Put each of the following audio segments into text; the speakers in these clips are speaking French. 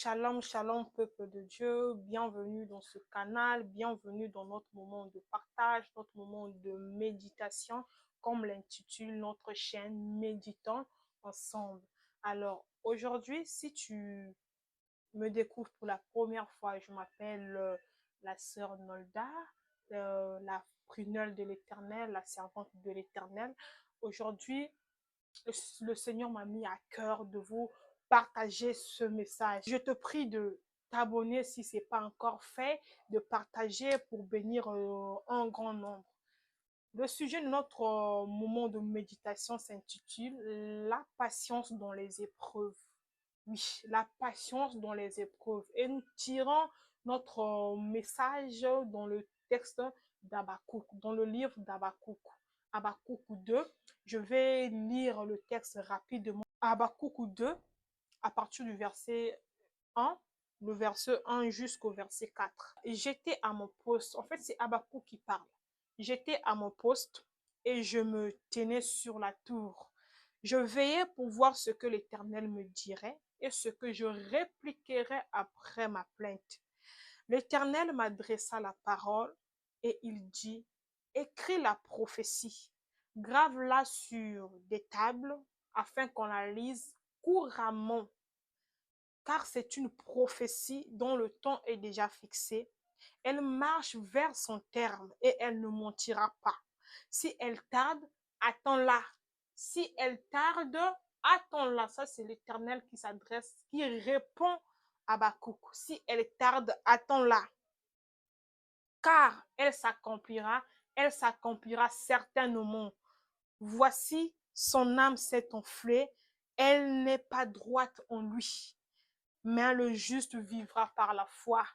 Shalom, shalom, peuple de Dieu. Bienvenue dans ce canal, bienvenue dans notre moment de partage, notre moment de méditation, comme l'intitule notre chaîne Méditons ensemble. Alors, aujourd'hui, si tu me découvres pour la première fois, je m'appelle la sœur Nolda, la prunelle de l'Éternel, la servante de l'Éternel. Aujourd'hui, le Seigneur m'a mis à cœur de vous partager ce message. Je te prie de t'abonner si ce n'est pas encore fait, de partager pour bénir un grand nombre. Le sujet de notre moment de méditation s'intitule La patience dans les épreuves. Oui, la patience dans les épreuves. Et nous tirons notre message dans le texte d'Habakkuk, dans le livre d'Habakkuk. Habakkuk 2. Je vais lire le texte rapidement. Habakkuk 2, à partir du verset 1, le verset 1 jusqu'au verset 4. J'étais à mon poste. En fait, c'est Habakkuk qui parle. J'étais à mon poste et je me tenais sur la tour. Je veillais pour voir ce que l'Éternel me dirait et ce que je répliquerais après ma plainte. L'Éternel m'adressa la parole et il dit, écris la prophétie, grave-la sur des tables afin qu'on la lise couramment, car c'est une prophétie dont le temps est déjà fixé. Elle marche vers son terme et elle ne mentira pas. Si elle tarde, attends-la. Si elle tarde, attends-la. Ça, c'est l'Éternel qui s'adresse, qui répond à Habakkuk. Si elle tarde, attends-la. Car elle s'accomplira certainement. Voici, son âme s'est enflée, elle n'est pas droite en lui. Mais le juste vivra par la foi.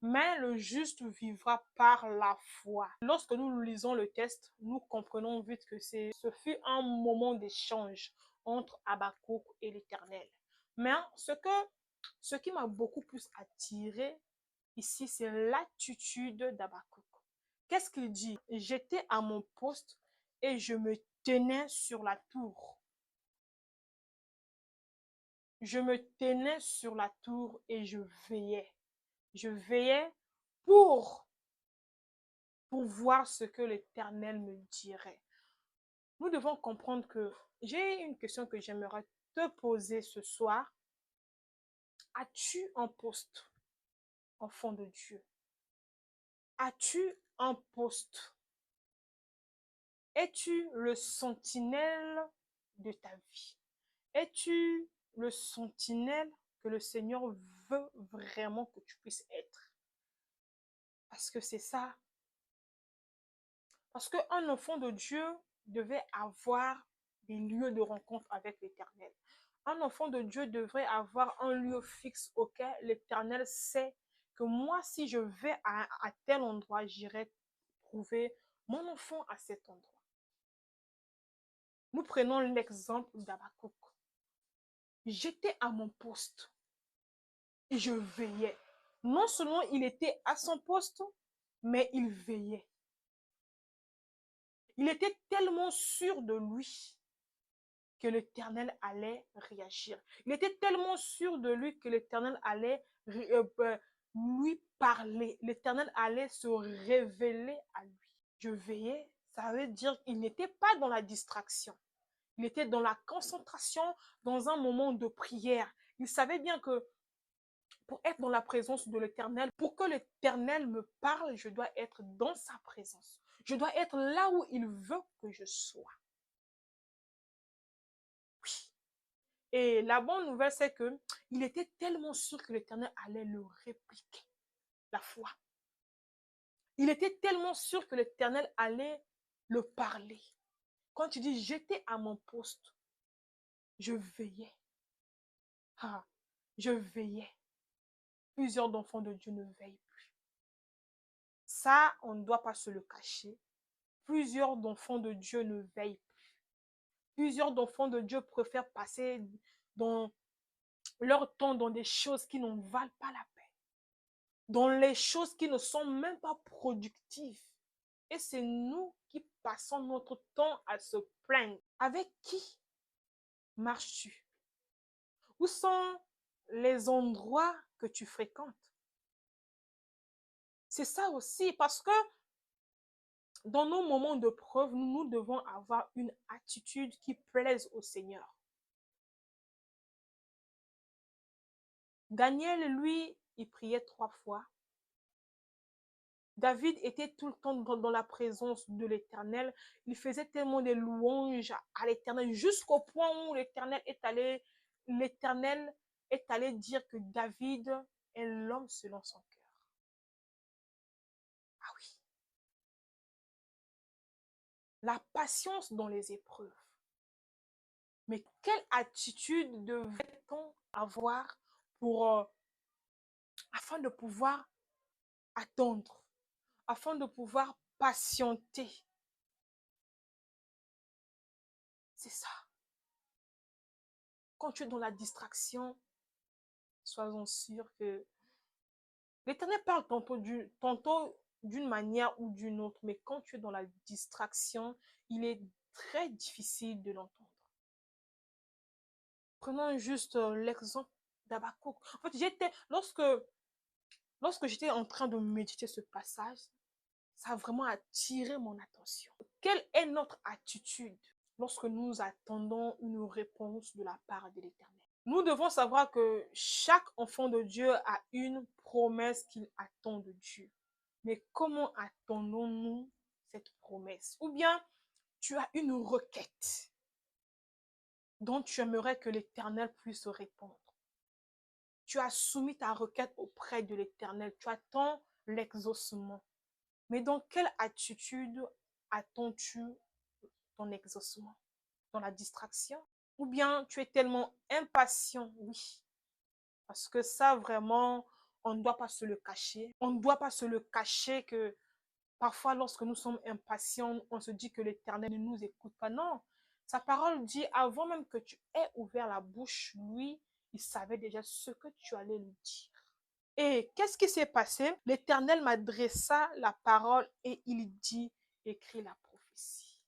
Mais le juste vivra par la foi. Lorsque nous lisons le texte, nous comprenons vite que ce fut un moment d'échange entre Habakkuk et l'Éternel. Mais ce qui m'a beaucoup plus attiré ici, c'est l'attitude d'Habakkuk. Qu'est-ce qu'il dit? J'étais à mon poste et je me tenais sur la tour. Je me tenais sur la tour et je veillais. Je veillais pour voir ce que l'Éternel me dirait. Nous devons comprendre que j'ai une question que j'aimerais te poser ce soir. As-tu un poste, enfant de Dieu? As-tu un poste? Es-tu le sentinelle de ta vie? Es-tu le sentinelle que le Seigneur veut vraiment que tu puisses être? Parce que c'est ça. Parce qu'un enfant de Dieu devait avoir des lieux de rencontre avec l'Éternel. Un enfant de Dieu devrait avoir un lieu fixe auquel l'Éternel sait que moi, si je vais à tel endroit, j'irai trouver mon enfant à cet endroit. Nous prenons l'exemple d'Habakkuk. J'étais à mon poste et je veillais. Non seulement il était à son poste, mais il veillait. Il était tellement sûr de lui que l'Éternel allait réagir. Il était tellement sûr de lui que l'Éternel allait lui parler. L'Éternel allait se révéler à lui. Je veillais, ça veut dire qu'il n'était pas dans la distraction. Il était dans la concentration, dans un moment de prière. Il savait bien que pour être dans la présence de l'Éternel, pour que l'Éternel me parle, je dois être dans sa présence. Je dois être là où il veut que je sois. Oui. Et la bonne nouvelle, c'est que il était tellement sûr que l'Éternel allait le répliquer, la foi. Il était tellement sûr que l'Éternel allait le parler. Quand tu dis, j'étais à mon poste, je veillais. Ah, je veillais. Plusieurs enfants de Dieu ne veillent plus. Ça, on ne doit pas se le cacher. Plusieurs enfants de Dieu ne veillent plus. Plusieurs enfants de Dieu préfèrent passer dans leur temps dans des choses qui n'en valent pas la peine. Dans les choses qui ne sont même pas productives. Et c'est nous qui passons notre temps à se plaindre. Avec qui marches-tu? Où sont les endroits que tu fréquentes. C'est ça aussi, parce que dans nos moments de preuve, nous devons avoir une attitude qui plaise au Seigneur. Daniel, lui, il priait 3 fois. David était tout le temps dans la présence de l'Éternel. Il faisait tellement de louanges à l'Éternel jusqu'au point où l'Éternel est allé dire que David est l'homme selon son cœur. Ah oui. La patience dans les épreuves. Mais quelle attitude devrait-on avoir afin de pouvoir attendre, afin de pouvoir patienter? C'est ça. Quand tu es dans la distraction, sois-en sûr que l'Éternel parle tantôt d'une manière ou d'une autre, mais quand tu es dans la distraction, il est très difficile de l'entendre. Prenons juste l'exemple d'Habakkuk. En fait, lorsque j'étais en train de méditer ce passage, ça a vraiment attiré mon attention. Quelle est notre attitude lorsque nous attendons une réponse de la part de l'Éternel? Nous devons savoir que chaque enfant de Dieu a une promesse qu'il attend de Dieu. Mais comment attendons-nous cette promesse? Ou bien tu as une requête dont tu aimerais que l'Éternel puisse répondre. Tu as soumis ta requête auprès de l'Éternel. Tu attends l'exaucement. Mais dans quelle attitude attends-tu ton exaucement? Dans la distraction? Ou bien tu es tellement impatient? Oui. Parce que ça, vraiment, on ne doit pas se le cacher. On ne doit pas se le cacher que parfois, lorsque nous sommes impatients, on se dit que l'Éternel ne nous écoute pas. Non. Sa parole dit, avant même que tu aies ouvert la bouche, lui, il savait déjà ce que tu allais lui dire. Et qu'est-ce qui s'est passé? L'Éternel m'adressa la parole et il dit, écris la prophétie.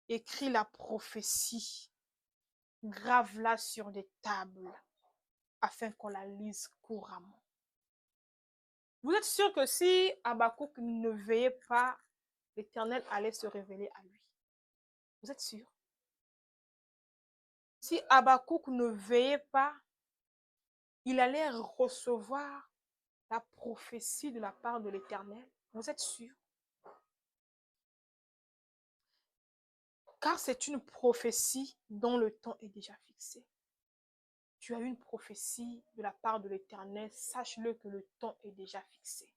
Écris la prophétie. Grave-la sur des tables afin qu'on la lise couramment. Vous êtes sûr que si Habakkuk ne veillait pas, l'Éternel allait se révéler à lui? Vous êtes sûr? Si Habakkuk ne veillait pas, il allait recevoir la prophétie de la part de l'Éternel. Vous êtes sûr? Car c'est une prophétie dont le temps est déjà fixé. Tu as une prophétie de la part de l'Éternel, sache-le que le temps est déjà fixé.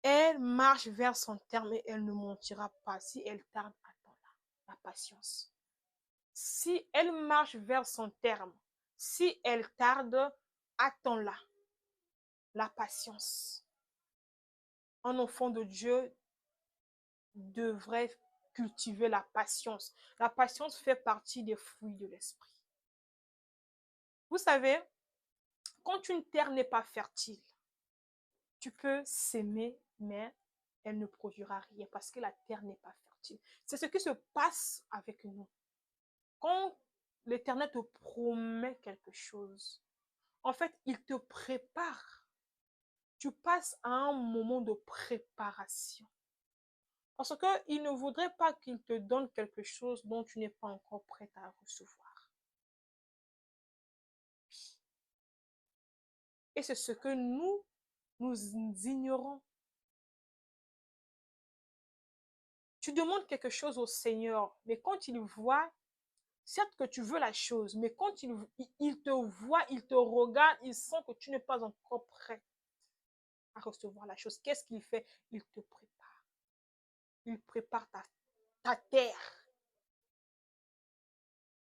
Elle marche vers son terme et elle ne mentira pas. Si elle tarde, attends-la. La patience. Si elle marche vers son terme, si elle tarde, attends-la. La patience. Un enfant de Dieu devrait cultiver la patience. La patience fait partie des fruits de l'esprit. Vous savez, quand une terre n'est pas fertile, tu peux s'aimer, mais elle ne produira rien parce que la terre n'est pas fertile. C'est ce qui se passe avec nous. Quand l'Éternel te promet quelque chose, en fait, il te prépare. Tu passes à un moment de préparation. Parce qu'il ne voudrait pas qu'il te donne quelque chose dont tu n'es pas encore prêt à recevoir. Et c'est ce que nous ignorons. Tu demandes quelque chose au Seigneur, mais quand il voit, certes que tu veux la chose, mais quand il te voit, il te regarde, il sent que tu n'es pas encore prêt à recevoir la chose. Qu'est-ce qu'il fait? Il te prépare. Il prépare ta terre.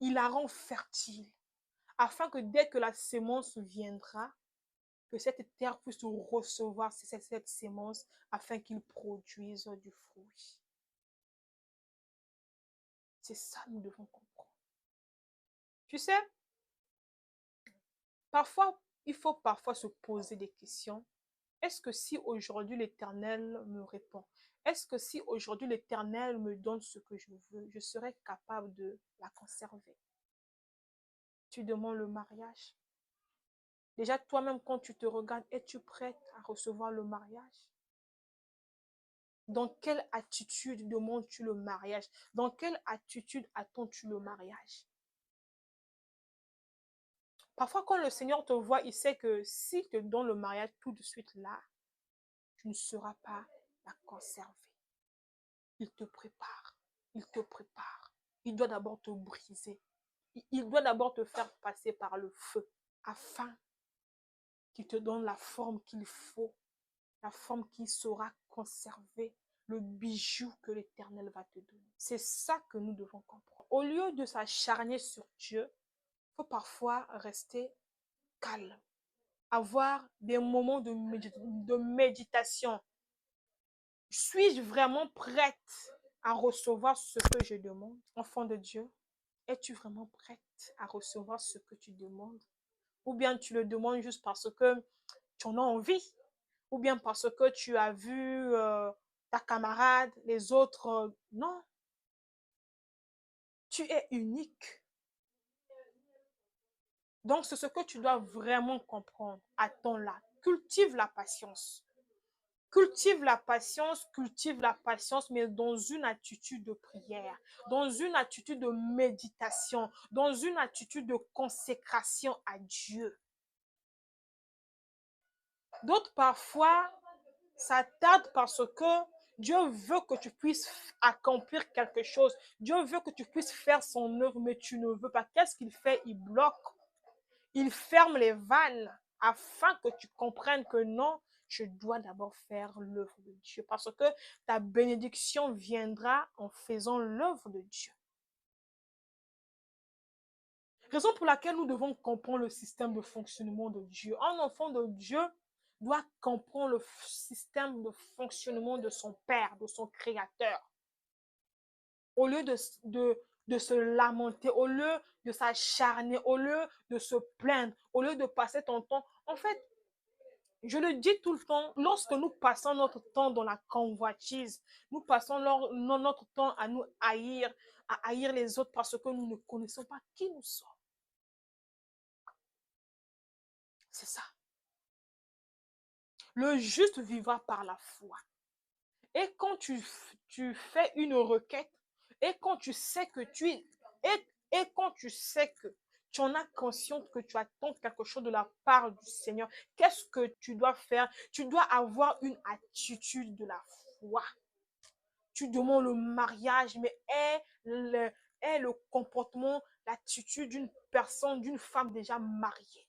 Il la rend fertile, afin que dès que la sémence viendra, que cette terre puisse recevoir cette sémence, afin qu'il produise du fruit. C'est ça que nous devons comprendre. Tu sais, parfois, il faut parfois se poser des questions. Est-ce que si aujourd'hui l'Éternel me répond, est-ce que si aujourd'hui l'Éternel me donne ce que je veux, je serai capable de la conserver? tu demandes le mariage? Déjà, toi-même, quand tu te regardes, es-tu prête à recevoir le mariage? Dans quelle attitude demandes-tu le mariage? Dans quelle attitude attends-tu le mariage? Parfois, quand le Seigneur te voit, il sait que s'il te donne le mariage tout de suite là, tu ne seras pas la conserver. Il te prépare. Il te prépare. Il doit d'abord te briser. Il doit d'abord te faire passer par le feu afin qu'il te donne la forme qu'il faut, la forme qui saura conserver le bijou que l'Éternel va te donner. C'est ça que nous devons comprendre. Au lieu de s'acharner sur Dieu, il faut parfois rester calme, avoir des moments de méditation. Suis-je vraiment prête à recevoir ce que je demande? Enfant de Dieu, es-tu vraiment prête à recevoir ce que tu demandes? Ou bien tu le demandes juste parce que tu en as envie? Ou bien parce que tu as vu ta camarade, les autres? Non, tu es unique. Donc, c'est ce que tu dois vraiment comprendre. Attends-là. Cultive la patience. Cultive la patience, mais dans une attitude de prière, dans une attitude de méditation, dans une attitude de consécration à Dieu. D'autres, parfois, ça tarde parce que Dieu veut que tu puisses accomplir quelque chose. Dieu veut que tu puisses faire son œuvre, mais tu ne veux pas. Qu'est-ce qu'il fait? Il bloque. Il ferme les vannes afin que tu comprennes que non, je dois d'abord faire l'œuvre de Dieu. Parce que ta bénédiction viendra en faisant l'œuvre de Dieu. Raison pour laquelle nous devons comprendre le système de fonctionnement de Dieu. Un enfant de Dieu doit comprendre le système de fonctionnement de son Père, de son Créateur. Au lieu de se lamenter, au lieu de s'acharner, au lieu de se plaindre, au lieu de passer ton temps. En fait, je le dis tout le temps, lorsque nous passons notre temps dans la convoitise, nous passons notre temps à nous haïr, à haïr les autres parce que nous ne connaissons pas qui nous sommes. C'est ça. Le juste vivra par la foi. Et quand tu fais une requête, et quand tu sais que et quand tu sais que tu en as conscience que tu attends quelque chose de la part du Seigneur, qu'est-ce que tu dois faire? Tu dois avoir une attitude de la foi. Tu demandes le mariage, mais est le comportement, l'attitude d'une personne, d'une femme déjà mariée.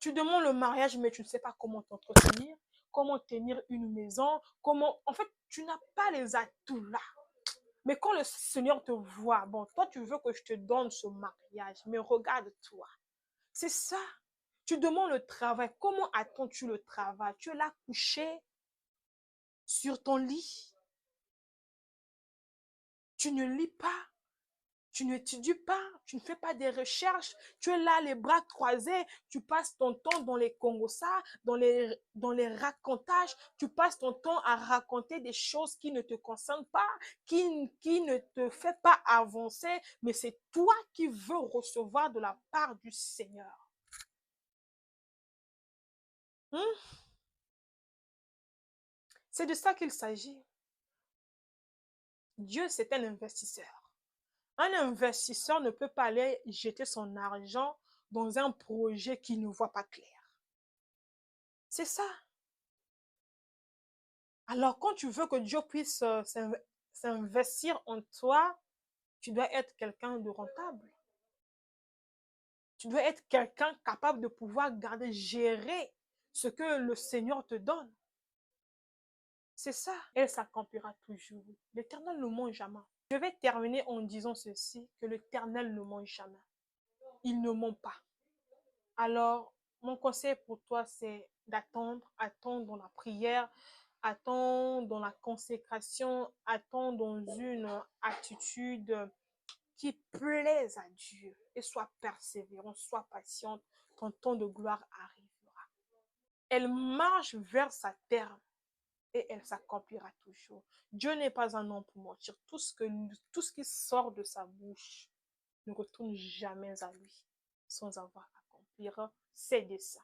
Tu demandes le mariage, mais tu ne sais pas comment t'entretenir, comment tenir une maison, comment... En fait, tu n'as pas les atouts là. Mais quand le Seigneur te voit, bon, toi, tu veux que je te donne ce mariage, mais regarde-toi. C'est ça. Tu demandes le travail. Comment attends-tu le travail? Tu es là couché sur ton lit. Tu ne lis pas. Tu n'étudies pas, tu ne fais pas des recherches, tu es là les bras croisés, tu passes ton temps dans les congossas, dans les racontages, tu passes ton temps à raconter des choses qui ne te concernent pas, qui ne te fait pas avancer, mais c'est toi qui veux recevoir de la part du Seigneur. C'est de ça qu'il s'agit. Dieu, c'est un investisseur. Un investisseur ne peut pas aller jeter son argent dans un projet qu'il ne voit pas clair. C'est ça. Alors, quand tu veux que Dieu puisse s'investir en toi, tu dois être quelqu'un de rentable. Tu dois être quelqu'un capable de pouvoir garder, gérer ce que le Seigneur te donne. C'est ça. Elle s'accomplira toujours. L'Éternel ne ment jamais. Je vais terminer en disant ceci, que l'Éternel ne ment jamais. Il ne ment pas. Alors, mon conseil pour toi, c'est d'attendre, attendre dans la prière, attendre dans la consécration, attendre dans une attitude qui plaise à Dieu et sois persévérant, sois patiente, ton temps de gloire arrivera. Elle marche vers sa terre et elle s'accomplira toujours. Dieu n'est pas un homme pour mentir. Tout ce qui sort de sa bouche ne retourne jamais à lui sans avoir accompli ses desseins.